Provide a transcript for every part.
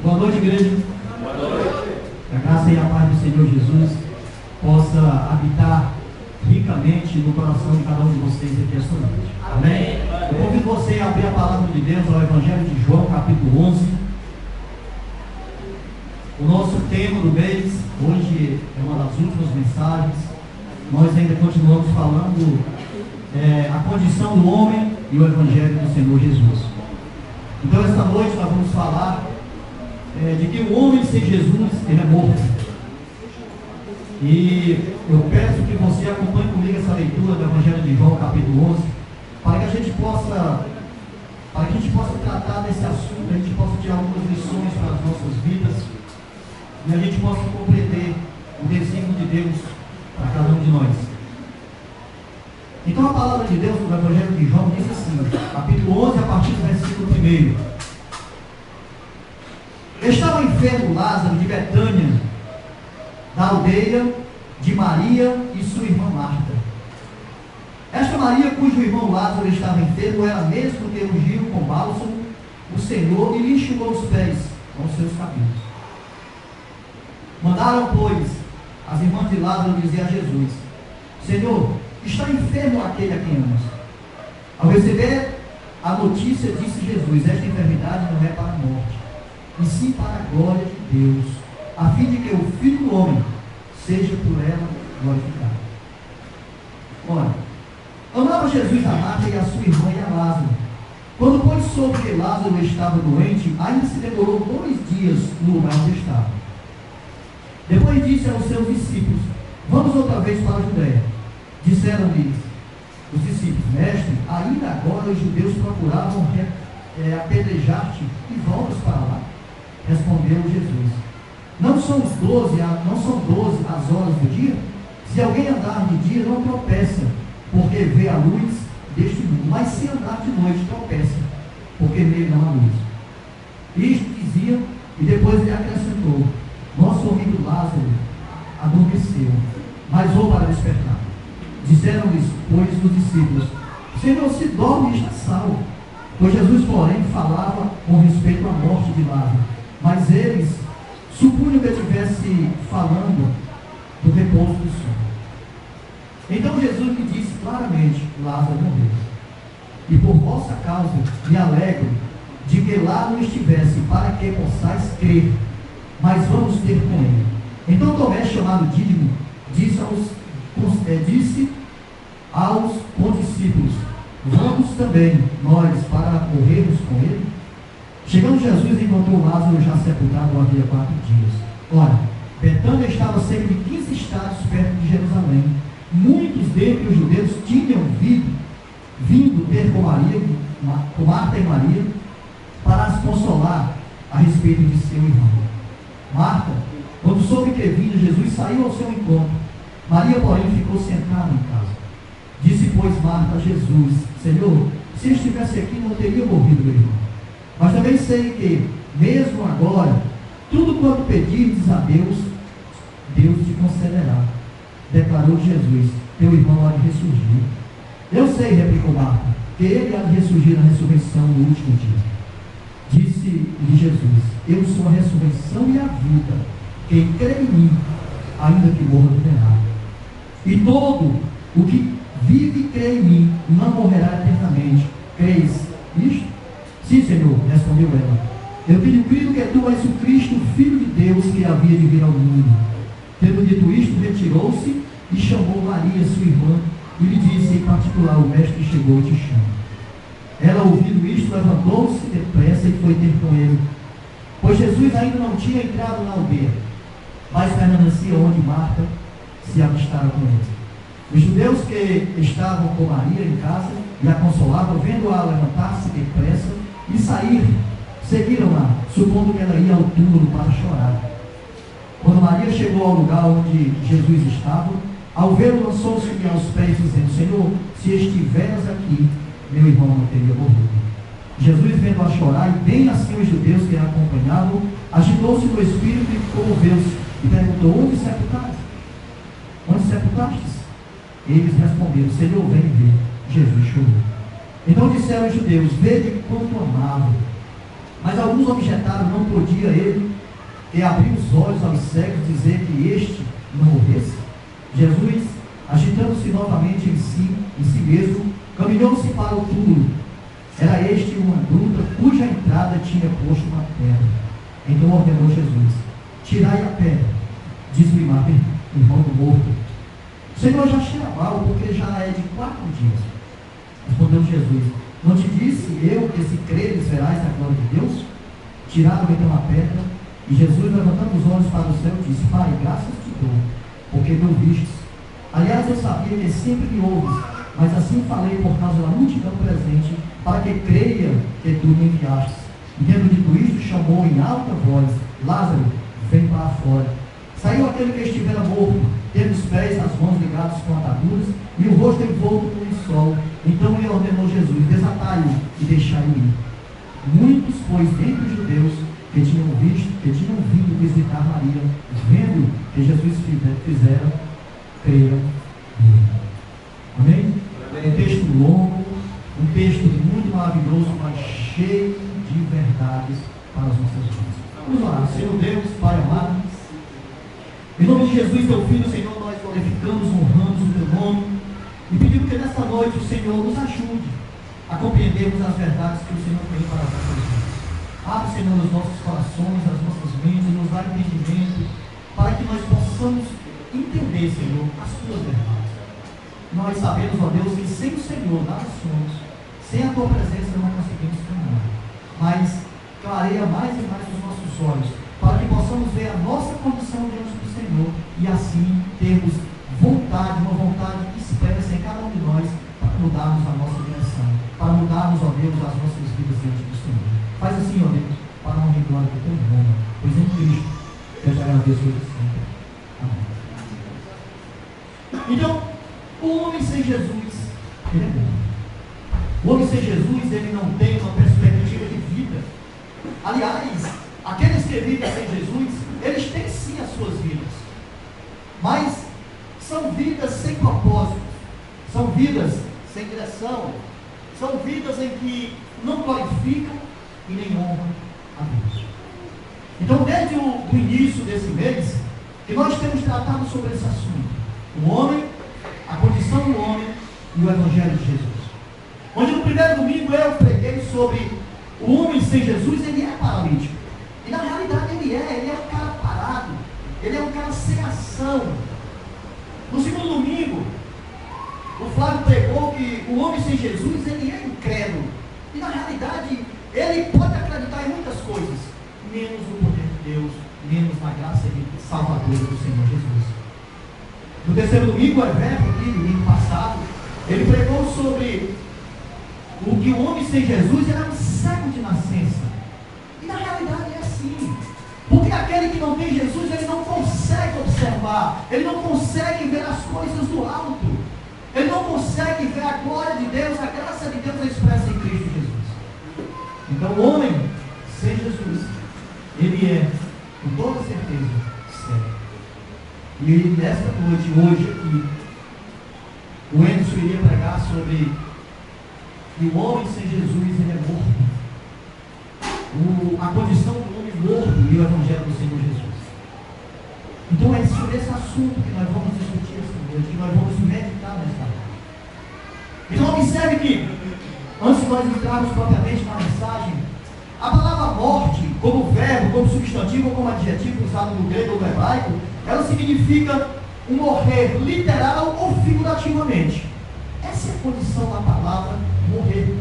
Boa noite, igreja. Boa noite. Que a graça e a paz do Senhor Jesus possa habitar ricamente no coração de cada um de vocês aqui esta noite. Amém? Eu convido você a abrir a palavra de Deus ao Evangelho de João, capítulo 11. O nosso tema do mês, hoje é uma das últimas mensagens. Nós ainda continuamos falando a condição do homem e o Evangelho do Senhor Jesus. Então, esta noite nós vamos falar de que o homem sem Jesus, ele é morto. E eu peço que você acompanhe comigo essa leitura do Evangelho de João, capítulo 11, para que a gente possa tratar desse assunto, a gente possa tirar algumas lições para as nossas vidas e a gente possa compreender o desígnio de Deus para cada um de nós. Então a palavra de Deus no Evangelho de João diz assim, capítulo 11, a partir do versículo 1. Estava enfermo Lázaro de Betânia, da aldeia de Maria e sua irmã Marta. Esta Maria, cujo irmão Lázaro estava enfermo, era mesmo que ungiu com bálsamo o Senhor e lhe enxugou os pés com os seus cabelos. Mandaram, pois, as irmãs de Lázaro dizer a Jesus: Senhor, está enfermo aquele a quem amas. Ao receber a notícia, disse Jesus: esta enfermidade não é para a morte, e sim para a glória de Deus, a fim de que o Filho do Homem seja por ela glorificado. Ora, amava Jesus a Marta e a sua irmã e a Lázaro. Quando, pois, soube que Lázaro estava doente, ainda se demorou 2 dias no lugar onde estava. Depois disse aos seus discípulos: vamos outra vez para a Judéia. Disseram-lhe os discípulos: mestre, ainda agora os judeus procuravam apedrejar-te e voltas para lá. Respondeu Jesus: não são 12 as horas do dia? Se alguém andar de dia, não tropeça, porque vê a luz deste mundo. Mas se andar de noite, tropeça, porque nele não há luz. Isto dizia, e depois ele acrescentou: nosso amigo Lázaro adormeceu, mas vou para despertar. Disseram-lhes, pois, os discípulos: Senhor, se dorme, está salvo. Pois Jesus, porém, falava com respeito à morte de Lázaro, mas eles supunham que estivesse falando do repouso do sono. Então Jesus lhe disse claramente: Lázaro morreu, e por vossa causa me alegro de que lá não estivesse, para que possais crer, mas vamos ter com ele. Então Tomé, chamado Dídimo, disse aos condiscípulos: vamos também nós para morrermos com ele? Chegando Jesus, encontrou Lázaro já sepultado havia 4 dias. Ora, Betânia estava a cerca de 15 estados perto de Jerusalém. Muitos dentre os judeus tinham vindo ter com Marta e Maria, para as consolar a respeito de seu irmão. Marta, quando soube que vinha, Jesus saiu ao seu encontro. Maria, porém, ficou sentada em casa. Disse, pois, Marta a Jesus: Senhor, se eu estivesse aqui, não teria morrido meu irmão. Mas também sei que, mesmo agora, tudo quanto pedires a Deus, Deus te concederá. Declarou Jesus: teu irmão há de ressurgir. Eu sei, replicou Marta, que ele há de ressurgir na ressurreição no último dia. Disse-lhe Jesus: eu sou a ressurreição e a vida. Quem crê em mim, ainda que morra, viverá. E todo o que vive e crê em mim não morrerá eternamente. Creis isto? Sim, Senhor, respondeu ela. Eu tenho crido que tu és o Cristo, o Filho de Deus, que havia de vir ao mundo. Tendo dito isto, retirou-se e chamou Maria, sua irmã, e lhe disse em particular: o mestre chegou e te chama. Ela, ouvindo isto, levantou-se depressa e foi ter com ele. Pois Jesus ainda não tinha entrado na aldeia, mas permanecia onde Marta se avistara com ele. Os judeus que estavam com Maria em casa e a consolavam, vendo-a levantar-se depressa e sair, seguiram-a, supondo que ela ia ao túmulo para chorar. Quando Maria chegou ao lugar onde Jesus estava, ao vê-lo, lançou-se-lhe aos pés, dizendo: Senhor, se estiveras aqui, meu irmão não teria morrido. Jesus, vendo-a chorar, e bem assim os judeus que a acompanhavam, agitou-se no espírito e comoveu-se, e perguntou: onde sepultaste? Onde sepultastes? Eles responderam: Senhor, vem ver. Jesus chorou. Então disseram os judeus: vede quanto amava. Mas alguns objetaram: não podia ele, que abriu os olhos aos cegos, dizer que este não morresse? Jesus, agitando-se novamente em si mesmo, caminhou-se para o túmulo. Era este uma gruta cuja entrada tinha posto uma pedra. Então ordenou Jesus: tirai a pedra. Disse-lhe Marta, irmão do morto: o Senhor já cheira mal, porque já é de 4 dias. Respondeu Jesus: não te disse eu que se creres verás a glória de Deus? Tiraram então a pedra, e Jesus, levantando os olhos para o céu, disse: Pai, graças te dou, porque me ouvistes. Aliás, eu sabia que sempre me ouves, mas assim falei por causa da multidão presente, para que creia que tu me enviastes. E tendo dito isto, chamou em alta voz: Lázaro, vem para fora. Saiu aquele que estivera morto, tendo os pés e as mãos ligados com ataduras, e o rosto envolto com lençol. Então ele ordenou Jesus: desatai-o e deixai-o ir. Muitos, pois, dentre os judeus que tinham vindo visitar Maria, vendo que Jesus fizera, creram nele. Amém? É um texto longo, um texto muito maravilhoso, mas cheio de verdades para as nossas vidas. Vamos orar. Senhor Deus, Pai amado, em nome de Jesus, teu Filho, Senhor, nós glorificamos, honramos o teu nome e pedimos que nesta noite o Senhor nos ajude a compreendermos as verdades que o Senhor tem para as nossas vidas. Abre, Senhor, os nossos corações, as nossas mentes, nos dá entendimento, para que nós possamos entender, Senhor, as tuas verdades. Nós sabemos, ó Deus, que sem o Senhor nada somos, sem a tua presença não conseguimos caminhar. Mas clareia mais e mais os nossos olhos, para que possamos ver a nossa condição diante do Senhor e assim termos vontade, uma vontade expressa em cada um de nós, para mudarmos a nossa direção, para mudarmos, ó Deus, as nossas vidas diante do Senhor. Faz assim, ó Deus, para a honra e glória do teu nome, pois em Cristo eu te agradeço hoje sempre. Amém. Então, o homem sem Jesus, ele é morto. O homem sem Jesus, ele não tem uma perspectiva de vida. Aliás, aqueles que vivem sem Jesus, eles têm sim as suas vidas, mas são vidas sem propósito, são vidas sem direção, são vidas em que não glorificam e nem honram a Deus. Então, desde o início desse mês, que nós temos tratado sobre esse assunto: o homem, a condição do homem e o Evangelho de Jesus. Onde no primeiro domingo eu preguei sobre o homem sem Jesus, ele é paralítico. E na realidade ele é um cara parado, ele é um cara sem ação. No segundo domingo, o Flávio pregou que o homem sem Jesus, ele é incrédulo. E na realidade, ele pode acreditar em muitas coisas, menos no poder de Deus, menos na graça salvadora do Senhor Jesus. No terceiro domingo, o Everton, aqui, domingo passado, ele pregou sobre o que o homem sem Jesus era um cego de nascença. E na realidade é assim. Porque aquele que não tem Jesus, ele não consegue observar, ele não consegue ver as coisas do alto, ele não consegue ver a glória de Deus, a graça de Deus expressa em Cristo Jesus. Então o homem sem Jesus, ele é, com toda certeza, cego. E nesta noite, hoje aqui, o Anderson iria pregar sobre que o homem sem Jesus, ele é morto. A condição do homem morto e o Evangelho do Senhor Jesus. Então é sobre esse assunto que nós vamos discutir esta noite, que nós vamos meditar nesta noite. Então observe que, antes de nós entrarmos propriamente na mensagem, a palavra morte, como verbo, como substantivo ou como adjetivo usado no grego ou no hebraico, ela significa um morrer literal ou figurativamente. Essa é a condição da palavra morrer.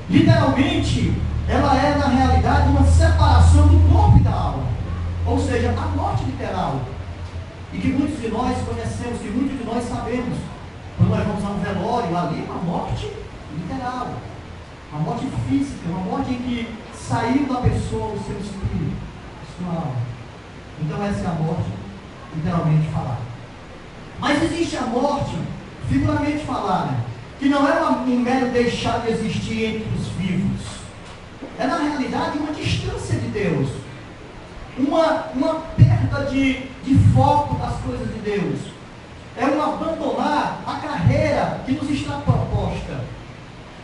Literalmente, ela é na realidade uma separação do corpo e da alma, ou seja, a morte literal, e que muitos de nós conhecemos, que muitos de nós sabemos. Quando nós vamos a um velório, ali é uma morte literal, uma morte física, uma morte em que saiu da pessoa o seu espírito, a sua alma. Então essa é a morte literalmente falada. Mas existe a morte figuramente falada, que não é um mero deixar de existir entre os vivos. É na realidade uma distância de Deus, uma perda de foco das coisas de Deus, é um abandonar a carreira que nos está proposta.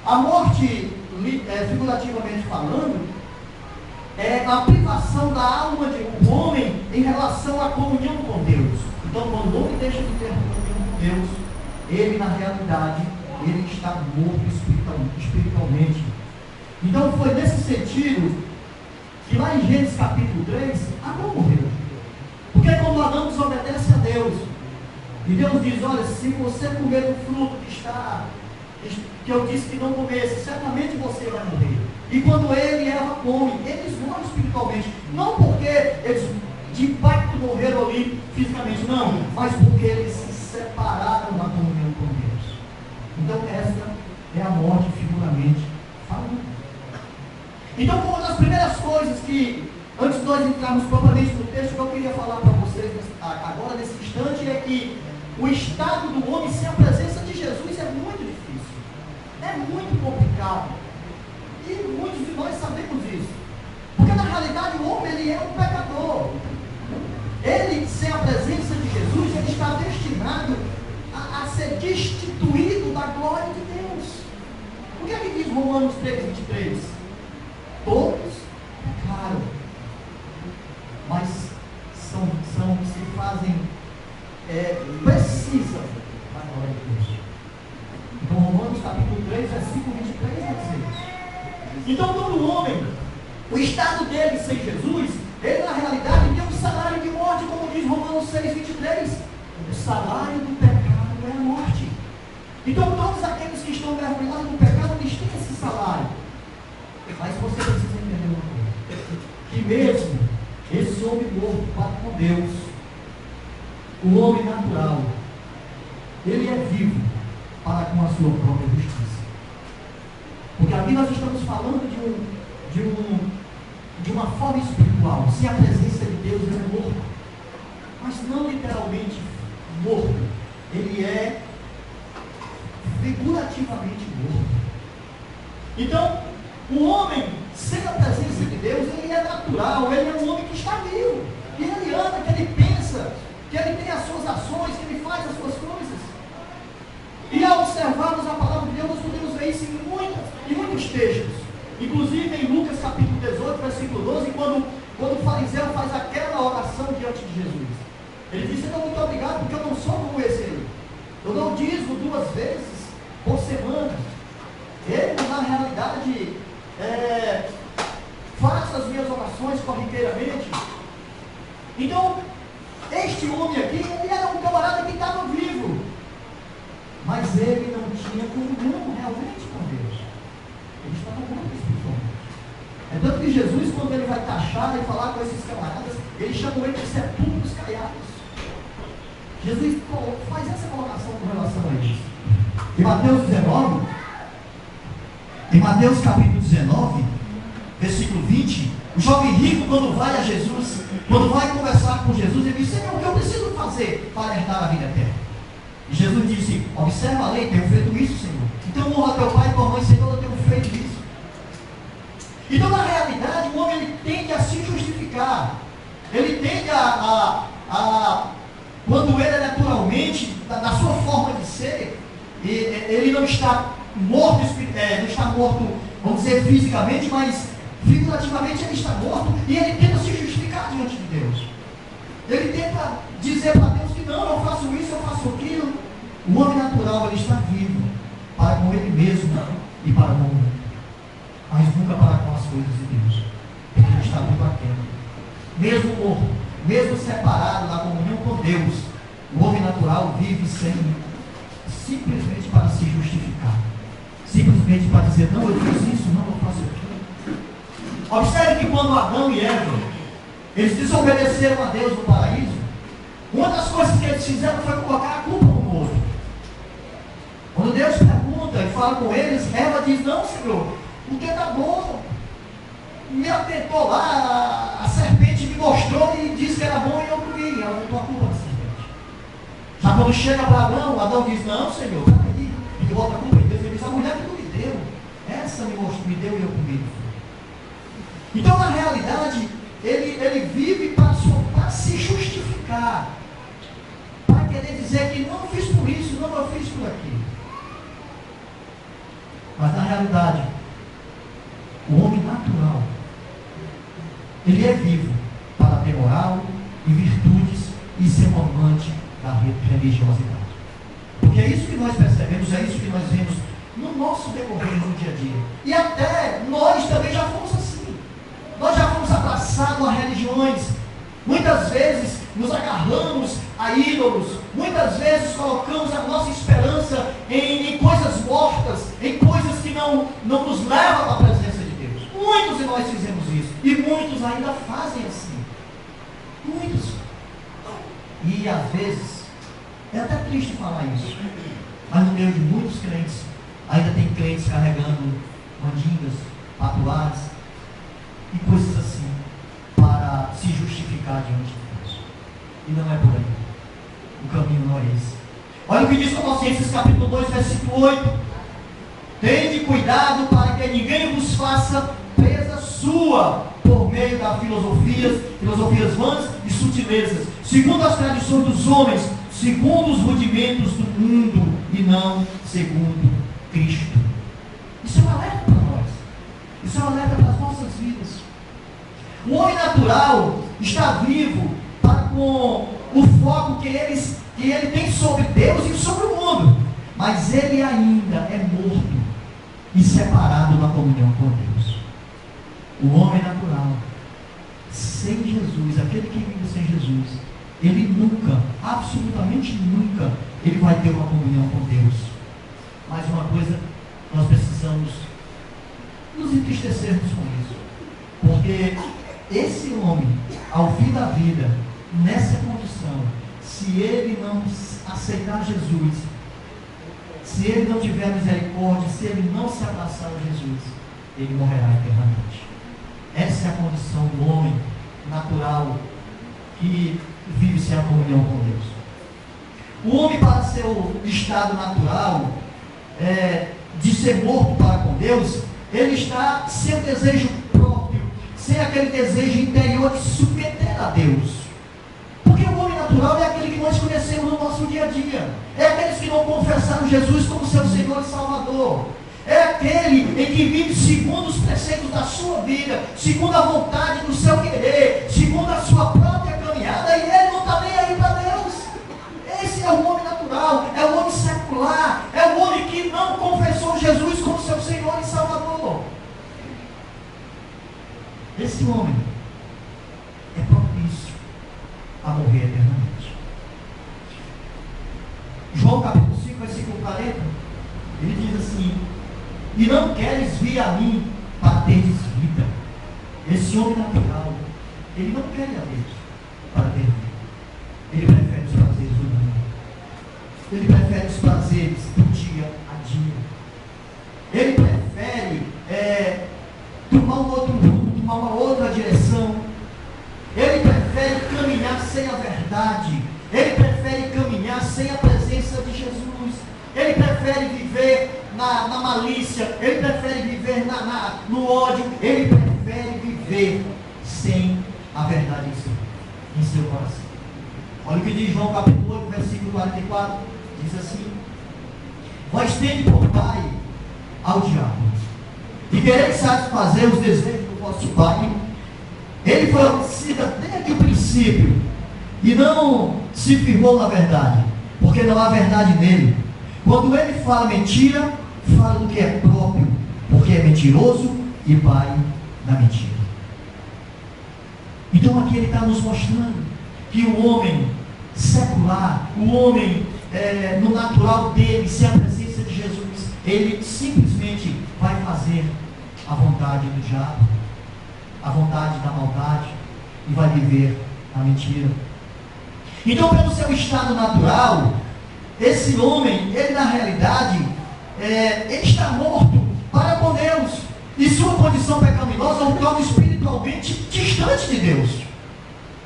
A morte, figurativamente falando, é a privação da alma do homem em relação à comunhão com Deus. Então, quando o homem deixa de ter comunhão com Deus, ele, na realidade, ele está morto espiritualmente. Então, foi nesse sentido que lá em Gênesis capítulo 3, Adão morreu. Porque quando Adão desobedece a Deus, e Deus diz: olha, se você comer do fruto que eu disse que não comesse, certamente você vai morrer. E quando ele e Eva comem, eles morrem espiritualmente. Não porque eles de impacto morreram ali fisicamente, não, mas porque eles se separaram da comunhão com Deus. Então esta é a morte figuramente falando. Então, uma das primeiras coisas que, antes de nós entrarmos propriamente no texto, que eu queria falar para vocês agora nesse instante, é que o estado do homem sem a presença de Jesus é muito difícil, é muito complicado, e muitos de nós sabemos isso, porque na realidade o homem ele é um pecador. Ele, sem a presença de Jesus, ele está destinado a ser destituído da glória de Deus. O que é que diz Romanos 3:23? Todos pecaram, mas se fazem precisam da glória de Deus. Então, Romanos capítulo 3, versículo 23 vai dizer isso. Então, todo homem, o estado dele sem Jesus, ele na realidade tem um salário de morte, como diz Romanos 6:23. O salário do pecado é a morte. Então, todos aqueles que estão mergulhados no pecado, eles têm esse salário. Mas você precisa entender uma coisa: que mesmo esse homem morto para com Deus, o homem natural, ele é vivo para com a sua própria justiça. Porque aqui nós estamos falando de uma forma espiritual. Sem a presença de Deus, ele é morto. Mas não literalmente morto. Ele é figurativamente morto. Então, o homem sem a presença de Deus, ele é natural, ele é um homem que está vivo, que ele anda, que ele pensa, que ele tem as suas ações, que ele faz as suas coisas. E ao observarmos a palavra de Deus, nós podemos ver isso em muitos textos, inclusive em Lucas capítulo 18, versículo 12, quando o fariseu faz aquela oração diante de Jesus. Ele diz: Senhor, muito obrigado, porque eu não sou como esse aí. Eu não dízimo 2 vezes por semana. Ele, na realidade, faço as minhas orações corriqueiramente. Então, este homem aqui, ele era um camarada que estava vivo, mas ele não tinha comunhão realmente com Deus. Ele estava morto espiritualmente. É tanto que Jesus, quando ele vai taxar e falar com esses camaradas, ele chama ele de sepulcros caiados. Jesus faz essa colocação com relação a isso. Em Mateus capítulo 19, versículo 20, o jovem rico, quando vai a Jesus, quando vai conversar com Jesus, ele diz: Senhor, o que eu preciso fazer para herdar a vida eterna? E Jesus disse: observa a lei, tenho feito isso, Senhor. Então honra teu pai e tua mãe, Senhor, eu tenho feito isso. Então, na realidade, o homem ele tende a se justificar. Ele tende quando ele é naturalmente, da sua forma de ser, ele não está morto, não está morto, vamos dizer, fisicamente, mas figurativamente ele está morto, e ele tenta se justificar diante de Deus. Ele tenta dizer para Deus que não, eu faço isso, eu faço aquilo. O homem natural, ele está vivo para com ele mesmo e para com o mundo, mas nunca para com as coisas de Deus, porque ele está vivo aqui. Mesmo morto, mesmo separado da comunhão com Deus, o homem natural vive simplesmente para se justificar, simplesmente para dizer: não, eu fiz isso, não, eu faço aquilo. Observe que quando Adão e Eva, eles desobedeceram a Deus no paraíso, uma das coisas que eles fizeram foi colocar a culpa um no outro. Quando Deus pergunta e fala com eles, Eva diz: não, Senhor, porque está bom. Me atentou lá, a serpente me mostrou e disse que era bom e eu comi. Ela botou a culpa na serpente. Já quando chega para Adão diz: não, Senhor, peraí, e bota a culpa em Deus. Ele diz: a mulher que tu me deu, essa me deu e eu comi. Então, na realidade, ele vive para se justificar, para querer dizer que não fiz por isso, não eu fiz por aquilo. Mas na realidade, o homem natural, ele é vivo para ter moral e virtudes e ser um amante da religiosidade. Porque é isso que nós percebemos, é isso que nós vemos no nosso decorrer no dia a dia. E até nós também já fomos assim. Nós já fomos abraçados a religiões. Muitas vezes nos agarramos a ídolos. Muitas vezes colocamos a nossa esperança em coisas mortas, em coisas que não nos levam à presença de Deus. Muitos de nós fizemos isso. E muitos ainda fazem assim. Muitos. E às vezes, é até triste falar isso, mas no meio de muitos crentes, ainda tem crentes carregando mandingas, patuares e coisas assim, para se justificar diante de Deus. E não é por aí. O caminho não é esse. Olha o que diz Colossenses capítulo 2, versículo 8. Tende cuidado para que ninguém vos faça presa sua, por meio das filosofias vãs e sutilezas, segundo as tradições dos homens, segundo os rudimentos do mundo, e não segundo Cristo. Isso é um alerta para nós. Isso é um alerta para as nossas vidas. O homem natural está vivo para com o foco que ele tem sobre Deus e sobre o mundo, mas ele ainda é morto e separado na comunhão com Deus. O homem natural, sem Jesus, aquele que vive sem Jesus, ele nunca, absolutamente nunca, ele vai ter uma comunhão com Deus. Mais uma coisa, nós precisamos nos entristecermos com isso, porque esse homem, ao fim da vida, nessa condição, se ele não aceitar Jesus, se ele não tiver misericórdia, se ele não se abraçar a Jesus, ele morrerá eternamente. Essa é a condição do homem natural que vive sem a comunhão com Deus. O homem, para seu estado natural, de ser morto para com Deus, ele está sem o desejo próprio, sem aquele desejo interior de se submeter a Deus. Porque o homem natural é aquele que nós conhecemos no nosso dia a dia. É aqueles que não confessaram Jesus como seu Senhor e Salvador. É aquele em que vive segundo os preceitos da sua vida, segundo a vontade do seu querer, segundo a sua própria caminhada, e ele não está nem aí para Deus. Esse é o homem natural, é o homem secular, é o homem que não confessou Jesus como seu Senhor e Salvador. Esse homem é propício a morrer eternamente. João capítulo 5, versículo 40, ele diz assim: e não queres vir a mim para teres vida. Esse homem natural, ele não quer ir a Deus para ter vida. Ele prefere os prazeres do mundo. Ele prefere os prazeres do dia a dia. Ele prefere tomar um outro rumo, tomar uma outra direção. Ele prefere caminhar sem a verdade. Ele prefere caminhar sem a presença de Jesus. Ele prefere viver na malícia. Ele prefere viver no ódio. Ele prefere viver sem a verdade em seu coração. Olha o que diz João capítulo 8, versículo 44. Diz assim: vós tende por pai ao diabo, e quereis satisfazer os desejos do vosso pai. Ele foi homicida desde o princípio, e não se firmou na verdade, porque não há verdade nele. Quando ele fala mentira, fala do que é próprio, porque é mentiroso e pai da mentira. Então aqui ele está nos mostrando que o homem secular, o homem no natural dele, sem a presença de Jesus, ele simplesmente vai fazer a vontade do diabo, a vontade da maldade, e vai viver a mentira. Então, pelo seu estado natural, esse homem, ele na realidade, ele está morto para com Deus, e sua condição pecaminosa o torna espiritualmente distante de Deus.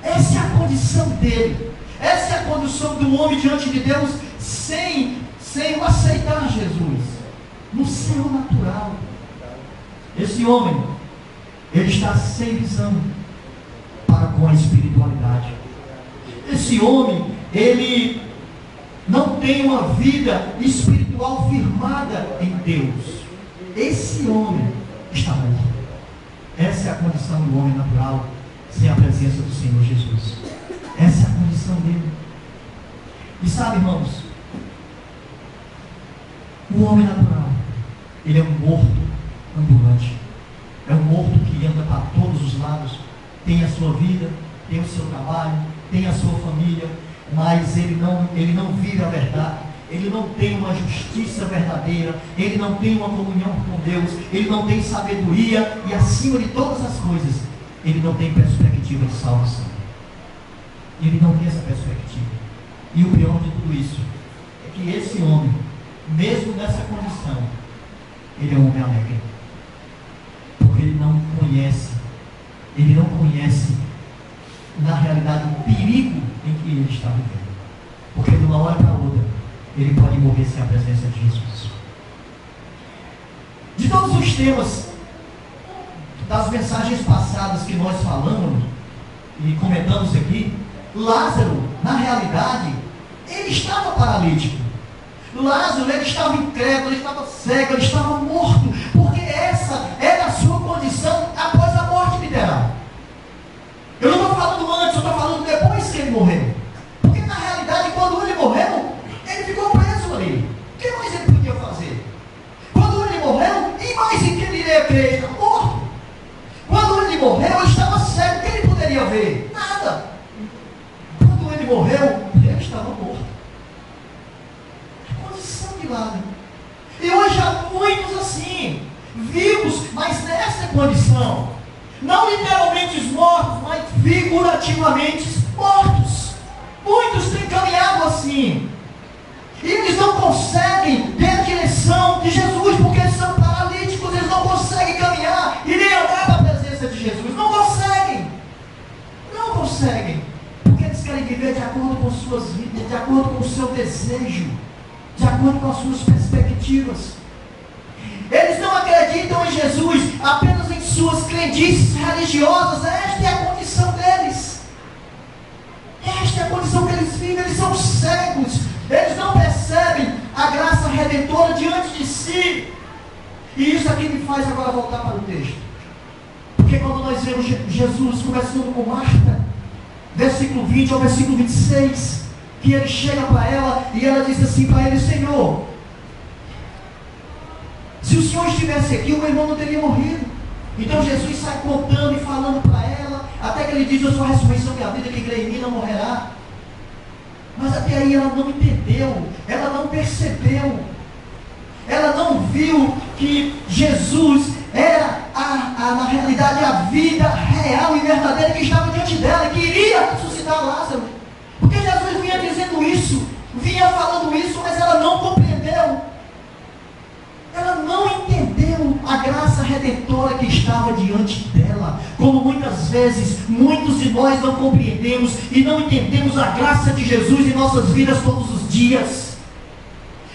Essa é a condição dele. Essa é a condição do homem diante de Deus, sem o aceitar Jesus, no seu natural. Esse homem, ele está sem visão para com a espiritualidade. Esse homem, ele não tem uma vida espiritual firmada em Deus. Esse homem está morto. Essa é a condição do homem natural, sem a presença do Senhor Jesus. Essa é a condição dele. E sabe, irmãos, o homem natural, ele é um morto ambulante. É um morto que anda para todos os lados, tem a sua vida, tem o seu trabalho, tem a sua família, mas ele não vive a verdade, ele não tem uma justiça verdadeira, ele não tem uma comunhão com Deus, ele não tem sabedoria e, acima de todas as coisas, ele não tem perspectiva de salvação. Ele não tem essa perspectiva. E o pior de tudo isso é que esse homem, mesmo nessa condição, ele é um homem alegre. Porque ele não conhece na realidade o perigo em que ele está vivendo. Porque de uma hora para outra, ele pode morrer sem a presença de Jesus. De todos os temas das mensagens passadas que nós falamos e comentamos aqui, Lázaro, na realidade, ele estava paralítico. Lázaro, ele estava incrédulo, ele estava cego, ele estava morto, porque essa era a sua condição após a morte literal. Eu não estou falando antes, eu estou falando depois que ele morreu. Porque na realidade, quando ele morreu, ele ficou preso ali. O que mais ele podia fazer? Quando ele morreu, e mais em que ele iria crer? Ele estava morto. Quando ele morreu, ele estava cego, o que ele poderia ver? Nada. Quando ele morreu, ele estava morto. A condição de Lázaro. E hoje há muitos assim, vivos, mas nessa condição. Não literalmente mortos, mas figurativamente mortos. Muitos têm caminhado assim. E eles não conseguem ter a direção de Jesus, porque eles são paralíticos, eles não conseguem caminhar e nem andar para a presença de Jesus. Não conseguem. Não conseguem. Porque eles querem viver de acordo com suas vidas, de acordo com o seu desejo, de acordo com as suas perspectivas. Eles não acreditam em Jesus apenas em suas crendices religiosas. Esta é a condição deles. Esta é a condição que eles vivem. Eles são cegos. Eles não percebem a graça redentora diante de si. E isso aqui me faz agora voltar para o texto. Porque quando nós vemos Jesus conversando com Marta, versículo 20 ao versículo 26, que ele chega para ela e ela diz assim para ele: Senhor, se o Senhor estivesse aqui, o meu irmão não teria morrido. Então Jesus sai contando e falando para ela, até que ele diz: eu sou a ressurreição e a vida, que crê em mim não morrerá. Mas até aí ela não entendeu, ela não percebeu, ela não viu que Jesus era na realidade a vida real e verdadeira que estava diante dela e que iria ressuscitar Lázaro. Porque Jesus vinha dizendo isso, vinha falando isso, mas ela não compreendeu. Ela não entendeu a graça redentora que estava diante dela. Como muitas vezes, muitos de nós não compreendemos e não entendemos a graça de Jesus em nossas vidas todos os dias.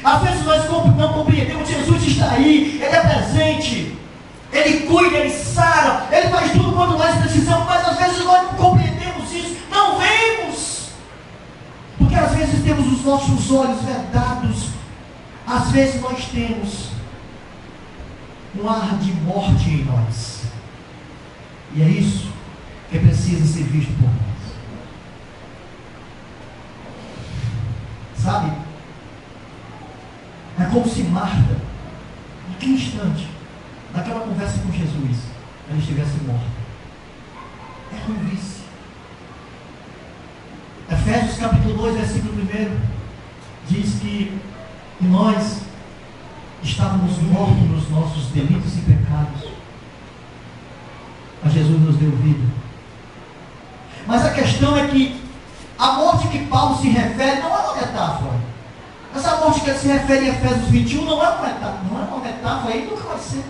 Às vezes nós não compreendemos que Jesus está aí, Ele é presente, Ele cuida, Ele sara, Ele faz tudo quando nós precisamos, mas às vezes nós não compreendemos isso, não vemos. Porque às vezes temos os nossos olhos vedados, às vezes nós temos um ar de morte em nós. E é isso que precisa ser visto por nós. Sabe? É como se Marta, naquele instante, naquela conversa com Jesus, ela estivesse morta. Ela não visse. Efésios capítulo 2, versículo 1 diz que nós estávamos mortos nos nossos delitos e pecados, mas Jesus nos deu vida. Mas a questão é que a morte que Paulo se refere não é uma metáfora. Essa morte que ele se refere em Efésios 21 não é uma metáfora, e nunca vai ser.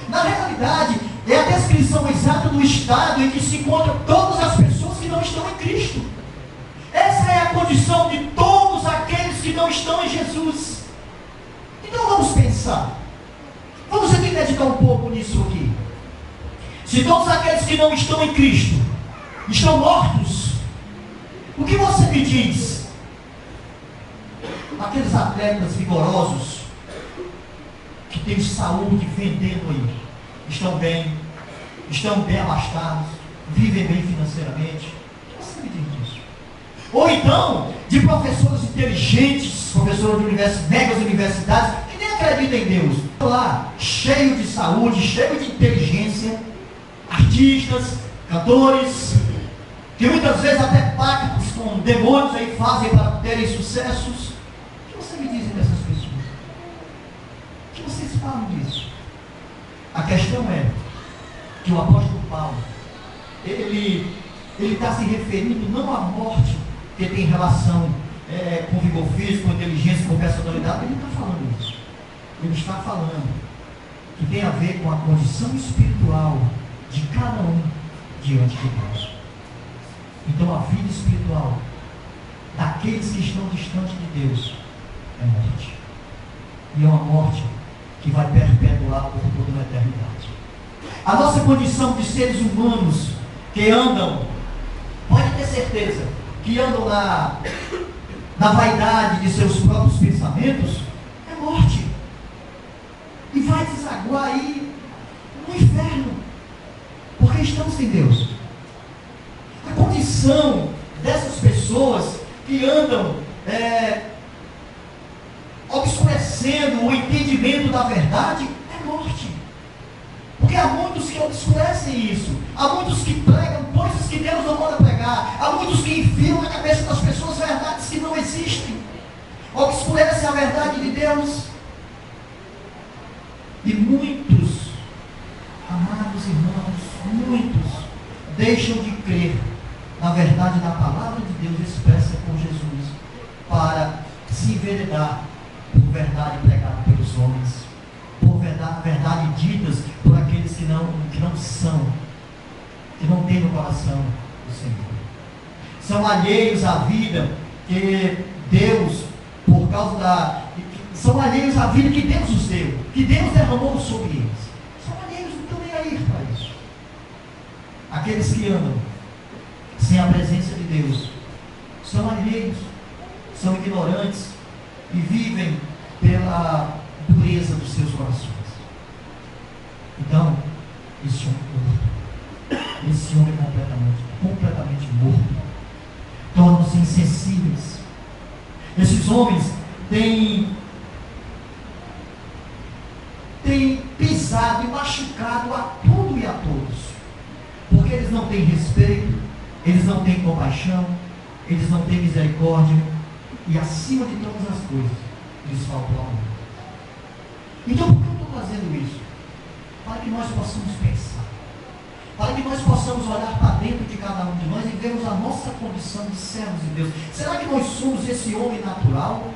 Na realidade, é a descrição exata do estado em que se encontram todas as pessoas que não estão em Cristo. Essa é a condição de todos aqueles que não estão em Jesus. Então vamos pensar. Vamos aqui meditar um pouco nisso aqui. Se todos aqueles que não estão em Cristo estão mortos, o que você me diz? Aqueles atletas vigorosos que têm saúde vendendo aí, estão bem abastados, vivem bem financeiramente. O que você me diz disso? Ou então, de professores inteligentes, professores de megas universidades, que nem acreditam em Deus. Estão lá, cheio de saúde, cheio de inteligência, artistas, cantores, que muitas vezes até pactos com demônios aí fazem para terem sucessos. O que você me diz dessas pessoas? O que vocês falam disso? A questão é que o apóstolo Paulo, ele está se referindo não à morte que tem relação com vigor físico, com inteligência, com personalidade. Ele não está falando isso. Ele está falando que tem a ver com a condição espiritual de cada um diante de Deus. Então a vida espiritual daqueles que estão distantes de Deus é morte. E é uma morte que vai perpetuar por toda uma eternidade. A nossa condição de seres humanos que andam, pode ter certeza, que andam na vaidade de seus próprios pensamentos, é morte. E vai desaguar aí no inferno, porque estamos sem Deus. A condição dessas pessoas que andam obscurecendo o entendimento da verdade é morte. Porque há muitos que obscurecem isso, há muitos que pregam coisas que Deus não manda pregar, há muitos que enfiam na cabeça das pessoas verdades que não existem, obscurecem a verdade de Deus. E muitos, amados irmãos, muitos deixam de crer na verdade da palavra de Deus expressa por Jesus, para se enveredar por verdade pregada pelos homens, por verdade ditas por aqueles que não são, que não têm no coração o Senhor. São alheios à vida que Deus, por causa são alheios à vida que Deus os deu, que Deus derramou sobre eles. São alheios, não estão nem aí para isso. Aqueles que andam sem a presença de Deus são alheios, são ignorantes e vivem pela dureza dos seus corações. Então, esse homem completamente morto, tornam-se insensíveis. Esses homens têm pisado e machucado a tudo e a todos, porque eles não têm respeito, eles não têm compaixão, eles não têm misericórdia, e acima de todas as coisas, lhes falta o amor. Então, por que eu estou trazendo isso? Para que nós possamos pensar, para que nós possamos olhar para dentro de cada um de nós e vermos a nossa condição de servos de Deus. Será que nós somos esse homem natural?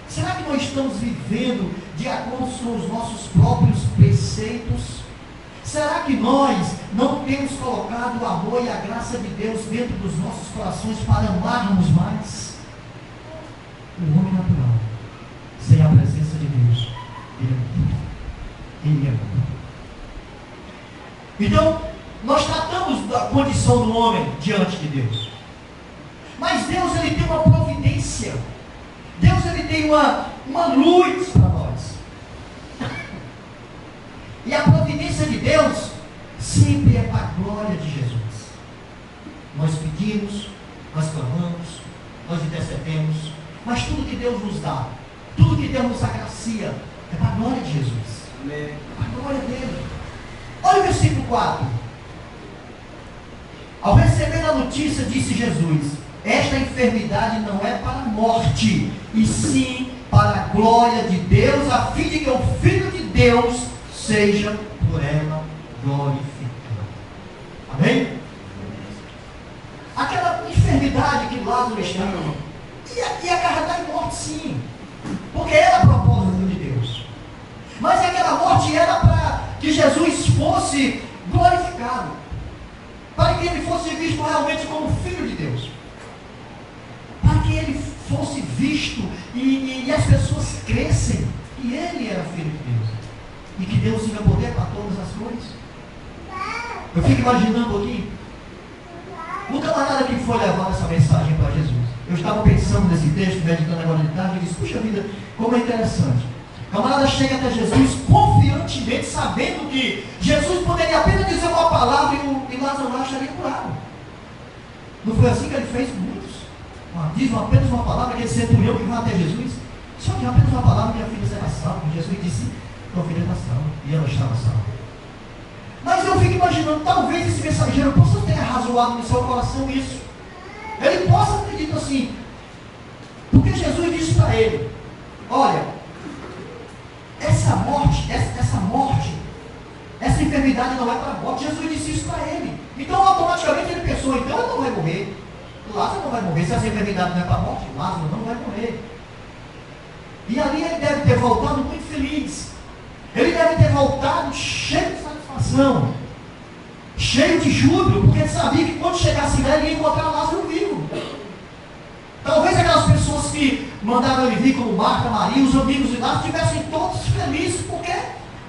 Será que nós estamos vivendo de acordo com os nossos próprios preceitos? Será que nós não temos colocado o amor e a graça de Deus dentro dos nossos corações para amarmos mais? O homem natural, sem a presença de Deus, ele é morto. Ele é morto. Então, nós tratamos da condição do homem diante de Deus. Mas Deus, ele tem uma providência. Deus, ele tem uma luz para nós. E a providência de Deus sempre é para a glória de Jesus. Nós pedimos, nós clamamos, nós intercedemos, mas tudo que Deus nos dá, tudo que Deus nos agracia, é para a glória de Jesus. Amém. Para a glória dele. Olha o versículo 4. Ao receber a notícia, disse Jesus: esta enfermidade não é para a morte, e sim para a glória de Deus, a fim de que o Filho de Deus seja por ela glorificado. Amém? Aquela enfermidade que Lázaro estava, ia carregar em morte, sim, porque era propósito de Deus. Mas aquela morte era para que Jesus fosse glorificado, para que ele fosse visto realmente como Filho de Deus, para que ele fosse visto e as pessoas crescem que ele era Filho de Deus e que Deus tinha poder para todas as coisas. Eu fico imaginando aqui o camarada que foi levar essa mensagem para Jesus. Eu estava pensando nesse texto, meditando agora de tarde, e disse: puxa vida, como é interessante. O camarada chega até Jesus confiando aparentemente sabendo que Jesus poderia apenas dizer uma palavra e Lázaro lá estaria curado. Não foi assim que ele fez com muitos? Diz apenas uma palavra, aquele centurião que vai até Jesus, só que apenas uma palavra, minha filha será salva. Jesus disse, tua filha está salva, e ela estava salva. Mas eu fico imaginando, talvez esse mensageiro possa ter arrazoado no seu coração isso. Ele possa ter dito assim, porque Jesus disse para ele, olha, essa morte, essa enfermidade não é para a morte. Jesus disse isso para ele. Então automaticamente ele pensou, então ele não vai morrer. Lázaro não vai morrer. Se essa enfermidade não é para a morte, Lázaro não vai morrer. E ali ele deve ter voltado muito feliz. Ele deve ter voltado cheio de satisfação, cheio de júbilo, porque ele sabia que quando chegasse lá ele ia encontrar Lázaro vivo. Talvez aquelas pessoas que mandaram ele vir, como Marta, Maria, os amigos de Lázaro, estivessem todos felizes, porque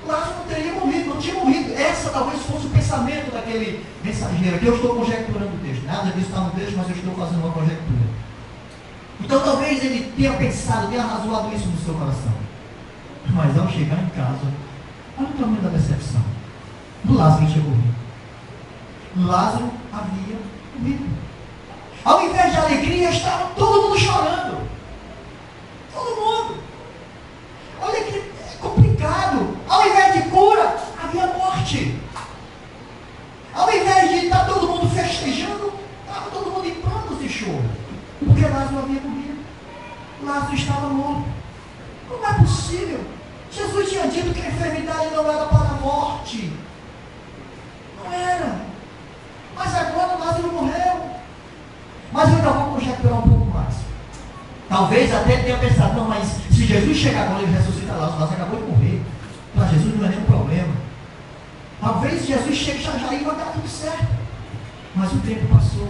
Lázaro não teria morrido, não tinha morrido. Essa talvez fosse o pensamento daquele mensageiro. Aqui eu estou conjecturando o texto. Nada disso está no texto, mas eu estou fazendo uma conjectura. Então talvez ele tenha pensado, tenha arrazoado isso no seu coração. Mas ao chegar em casa, olha o tamanho da decepção. Lázaro chegou vivo. Lázaro havia morrido. Ao invés de alegria, estava todo mundo chorando. Todo mundo. Olha que é complicado. Ao invés de cura, havia morte. Ao invés de estar todo mundo festejando, estava todo mundo em prantos de choro. Porque Lázaro havia morrido. Lázaro estava morto. Não é possível. Jesus tinha dito que a enfermidade não era para a morte. Não era. Mas agora Lázaro morreu. Mas eu ainda vou conjecturar um pouco mais. Talvez até tenha pensado, não, mas se Jesus chegar agora e ressuscita Lázaro, Lázaro acabou de morrer. Para Jesus não é nenhum problema. Talvez Jesus chegue já e vai dar tudo certo. Mas o tempo passou.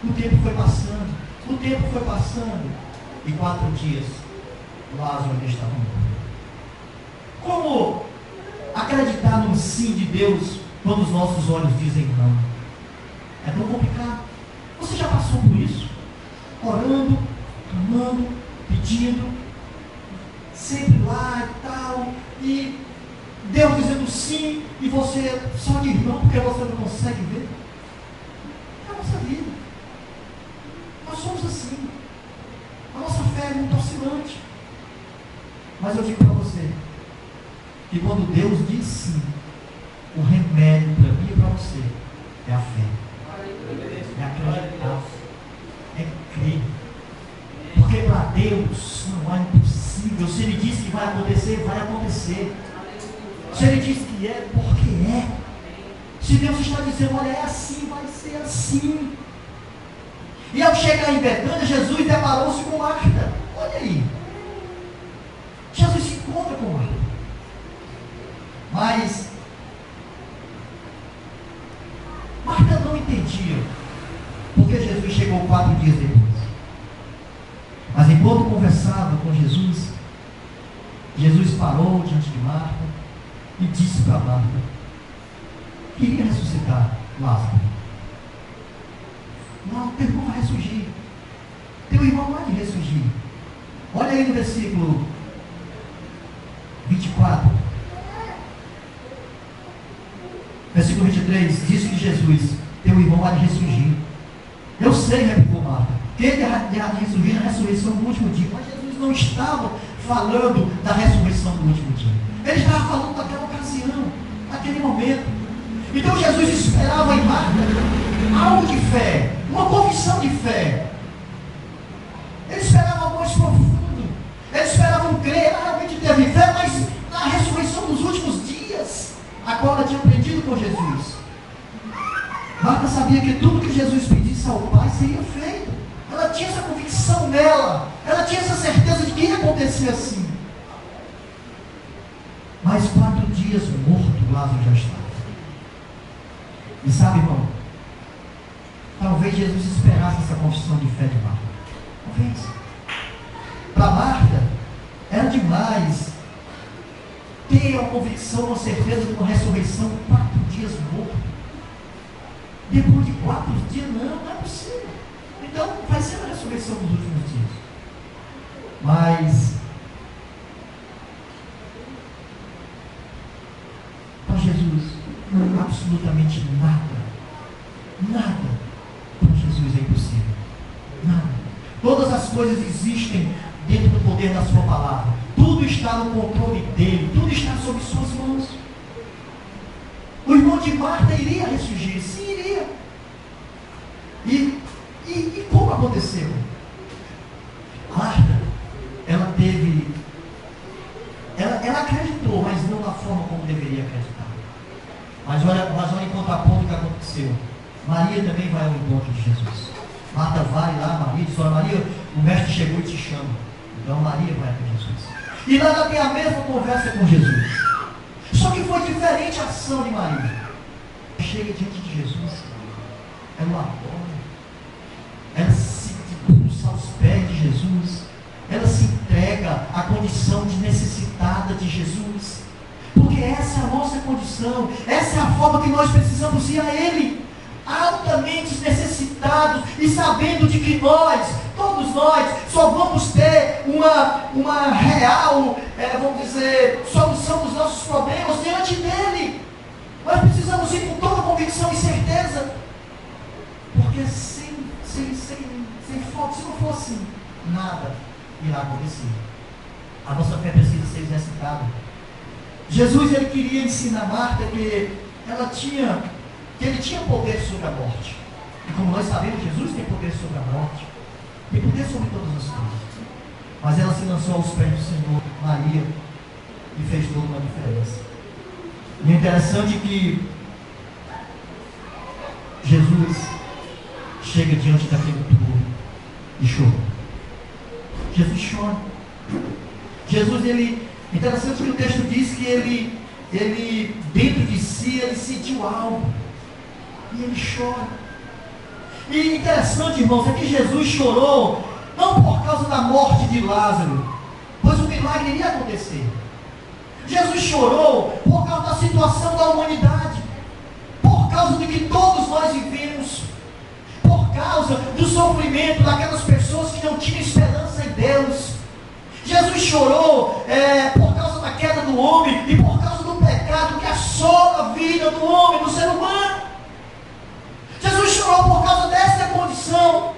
O tempo foi passando. O tempo foi passando. E 4 dias, Lázaro ainda estava morto. Como acreditar no sim de Deus quando os nossos olhos dizem não? É tão complicado. Você já passou por isso? Orando, clamando, pedindo, sempre lá e tal, e Deus dizendo sim, e você só diz não porque você não consegue ver? É a nossa vida. Nós somos assim. A nossa fé é muito oscilante. Mas eu digo para você, que quando Deus diz sim, o remédio para mim e para você é a fé. É acreditar. É crer. Porque para Deus não é impossível. Se Ele diz que vai acontecer, vai acontecer. Se Ele diz que é, porque é. Se Deus está dizendo, olha, é assim, vai ser assim. E ao chegar em Betânia, Jesus deparou-se com Marta. Olha aí. Jesus se encontra com Marta. Mas Marta não entendia porque Jesus chegou 4 dias depois. Mas enquanto conversava com Jesus, Jesus parou diante de Marta e disse para Marta que iria ressuscitar Lázaro. Não, teu irmão vai ressurgir. Teu irmão vai ressurgir. Olha aí no versículo 24. Versículo 23, diz que Jesus, teu irmão há de ressurgir. Eu sei, replicou Marta, que ele há de ressurgir na ressurreição do último dia. Mas Jesus não estava falando da ressurreição do último dia. Ele estava falando daquela ocasião, daquele momento. Então Jesus esperava em Marta algo de fé, uma confissão de fé. Ele esperava algo mais profundo. Ele esperava um crer, realmente teve fé, mas na ressurreição dos últimos dias, a qual ela tinha aprendido com Jesus. Marta sabia que tudo que Jesus pedisse ao Pai seria feito. Ela tinha essa convicção nela. Ela tinha essa certeza de que ia acontecer assim. Mas 4 dias morto, Lázaro já estava. E sabe, irmão, talvez Jesus esperasse essa confissão de fé de Marta. Talvez. Para Marta, era demais ter a convicção, uma certeza de uma ressurreição 4 dias morto. Depois de 4 dias, não é possível. Então, vai ser a ressurreição dos últimos dias. Mas as coisas existem dentro do poder da sua palavra. Tudo está no controle dele, tudo está sob suas mãos. O irmão de Marta iria ressurgir, sim, iria. E como aconteceu? Marta, ela acreditou, mas não da forma como deveria acreditar. Mas olha em contraponto o que aconteceu. Maria também vai ao encontro de Jesus. Marta vai lá, Maria diz: olha, Maria, o mestre chegou e te chama. Então Maria vai até Jesus. E lá ela tem a mesma conversa com Jesus. Só que foi diferente a ação de Maria. Chega diante de Jesus, ela o adora, ela se cursa aos pés de Jesus, ela se entrega à condição de necessitada de Jesus, porque essa é a nossa condição, essa é a forma que nós precisamos ir a Ele, altamente necessitados e sabendo de que todos nós, só vamos ter uma real, vamos dizer, solução dos nossos problemas diante dEle. Nós precisamos ir com toda convicção e certeza, porque sem foco, se não for assim, nada irá acontecer. A nossa fé precisa ser exercitada. Jesus, ele queria ensinar Marta que ele tinha poder sobre a morte. E como nós sabemos, Jesus tem poder sobre a morte, tem poder sobre todas as coisas. Mas ela se lançou aos pés do Senhor, Maria, e fez toda uma diferença. E é interessante que Jesus chega diante daquele túmulo e chora. Jesus chora. Jesus, interessante que o texto diz que ele dentro de si, ele sentiu algo. E ele chora. E interessante, irmãos, é que Jesus chorou, não por causa da morte de Lázaro, pois o milagre iria acontecer. Jesus chorou por causa da situação da humanidade, por causa do que todos nós vivemos, por causa do sofrimento daquelas pessoas que não tinham esperança em Deus. Jesus chorou por causa da queda do homem e por causa do pecado que assola a vida do homem, do ser humano. Jesus chorou por causa dessa condição.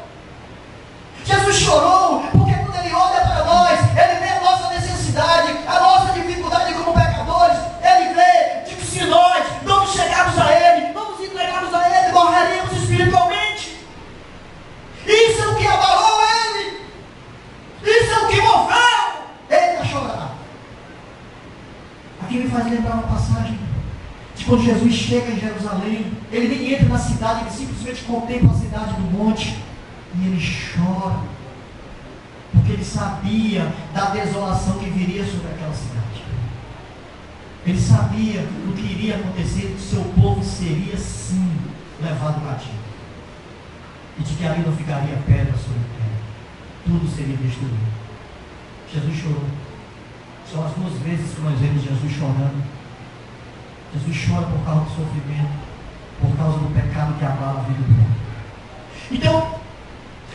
Jesus chorou porque quando Ele olha para nós, Ele vê a nossa necessidade, a nossa dificuldade como pecadores. Ele vê de que se nós não chegarmos a Ele, não nos entregarmos a Ele, morreremos espiritualmente. Isso é o que abalou Ele. Isso é o que moveu Ele a chorar. Aqui me faz lembrar uma passagem de quando Jesus chega em Jerusalém. Ele nem entra na cidade, ele simplesmente contempla a cidade do monte e ele chora, porque ele sabia da desolação que viria sobre aquela cidade. Ele sabia o que iria acontecer, que o seu povo seria sim levado cativo, e de que ali não ficaria pedra sobre pedra, tudo seria destruído. Jesus chorou. São as duas vezes que nós vemos Jesus chorando. Jesus chora por causa do sofrimento, por causa do pecado que abala a vida do homem. Então,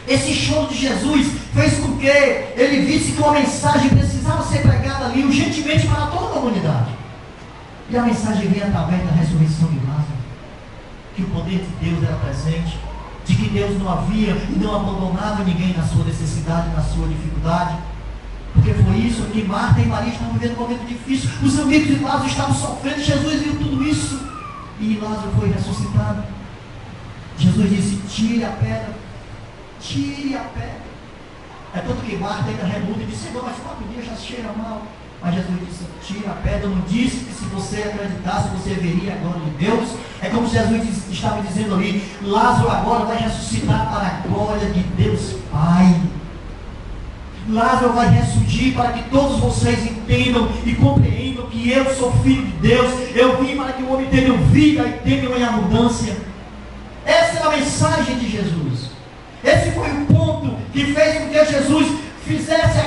esse choro de Jesus fez com que ele visse que uma mensagem precisava ser pregada ali urgentemente para toda a humanidade. E a mensagem veio através da ressurreição de Lázaro, que o poder de Deus era presente, de que Deus não havia e não abandonava ninguém na sua necessidade, na sua dificuldade. Porque foi isso que Marta e Maria estavam vivendo um momento difícil. Os amigos de Lázaro estavam sofrendo. Jesus viu tudo isso e Lázaro foi ressuscitado. Jesus disse: tire a pedra, tire a pedra. É tanto que Marta ainda reluta e disse: Senhor, mas 4 dias já cheira mal. Mas Jesus disse: tira a pedra. Não disse que se você acreditasse você veria a glória de Deus. É como Jesus estava dizendo ali: Lázaro agora vai ressuscitar para a glória de Deus Pai. Lázaro vai ressurgir para que todos vocês entendam e compreendam que eu sou filho de Deus. Eu vim para que o homem tenha vida e tenha em abundância. Essa é a mensagem de Jesus. Esse foi o ponto que fez com que Jesus fizesse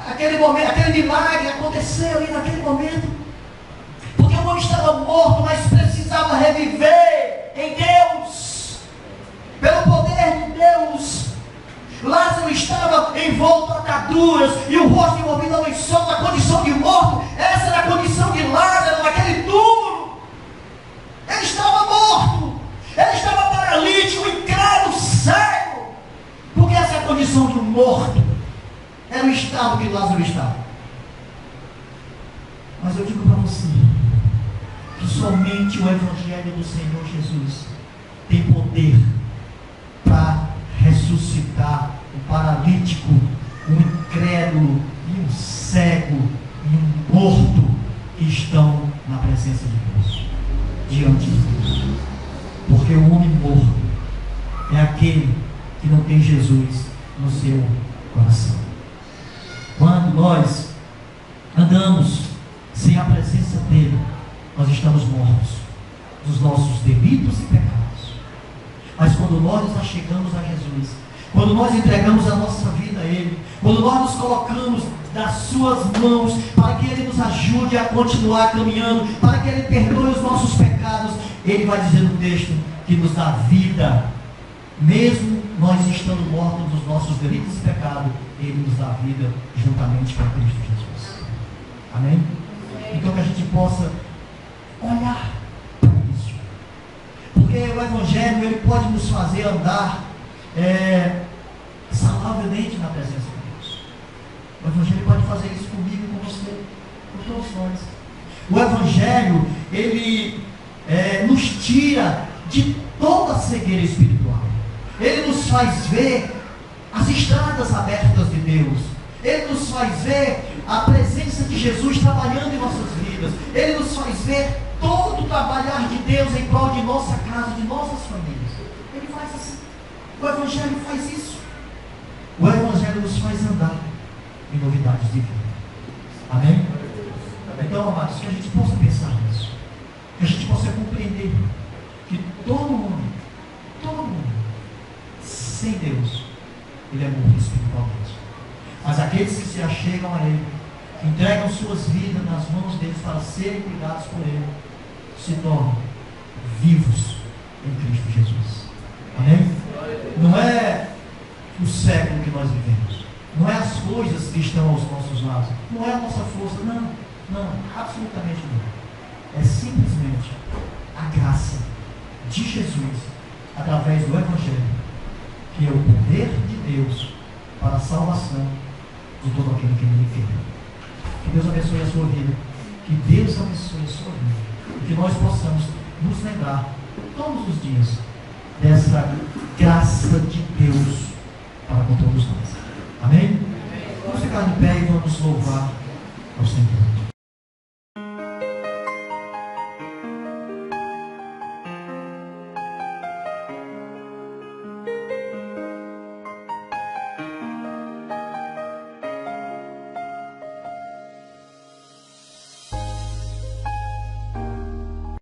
aquele momento, aquele milagre acontecer ali naquele momento. Porque o homem estava morto, mas precisava reviver em Deus, pelo poder de Deus. Lázaro estava envolto a ataduras e o rosto envolvido a lençol na condição de morto. Essa era a condição de Lázaro naquele túmulo. Ele estava morto, ele estava paralítico, incrédulo, cego, porque essa é a condição condição de um morto. Era o estado que Lázaro estava. Mas eu digo para você que somente o Evangelho do Senhor Jesus tem poder para ressuscitar um paralítico, um incrédulo e um cego e um morto que estão na presença de Deus, diante de Deus. Porque o homem morto é aquele que não tem Jesus no seu coração. Quando nós andamos sem a presença dele, nós estamos mortos dos nossos delitos e pecados. Mas quando nós nos achegamos a Jesus, quando nós entregamos a nossa vida a Ele, quando nós nos colocamos nas suas mãos, para que Ele nos ajude a continuar caminhando, para que Ele perdoe os nossos pecados, Ele vai dizer no texto que nos dá vida, mesmo nós estando mortos dos nossos delitos e pecados, Ele nos dá vida juntamente com Cristo Jesus. Amém? Então que a gente possa olhar para isso, porque o Evangelho ele pode nos fazer andar saudavelmente na presença de Deus. O Evangelho pode fazer isso comigo, com você, com todos nós. O Evangelho ele nos tira de toda a cegueira espiritual. Ele nos faz ver as estradas abertas de Deus. Ele nos faz ver a presença de Jesus trabalhando em nossas vidas. Ele nos faz ver todo o trabalhar de Deus em prol de nossa casa, de nossas famílias. Ele faz assim. O Evangelho faz isso. O Evangelho nos faz andar em novidades de vida. Amém? Então, amados, que a gente possa pensar nisso. Que a gente possa compreender que todo mundo, sem Deus, ele é morto espiritualmente. Mas aqueles que se achegam a Ele, que entregam suas vidas nas mãos deles para serem cuidados por Ele, se tornam vivos em Cristo Jesus. Amém? Não é o século que nós vivemos, não é as coisas que estão aos nossos lados, não é a nossa força, não, absolutamente não. É simplesmente a graça de Jesus, através do Evangelho, que é o poder de Deus para a salvação de todo aquele que nele crê. Que Deus abençoe a sua vida, que Deus abençoe a sua vida, e que nós possamos nos lembrar todos os dias dessa graça de Deus para com todos nós. Amém? Vamos ficar de pé e vamos louvar ao Senhor.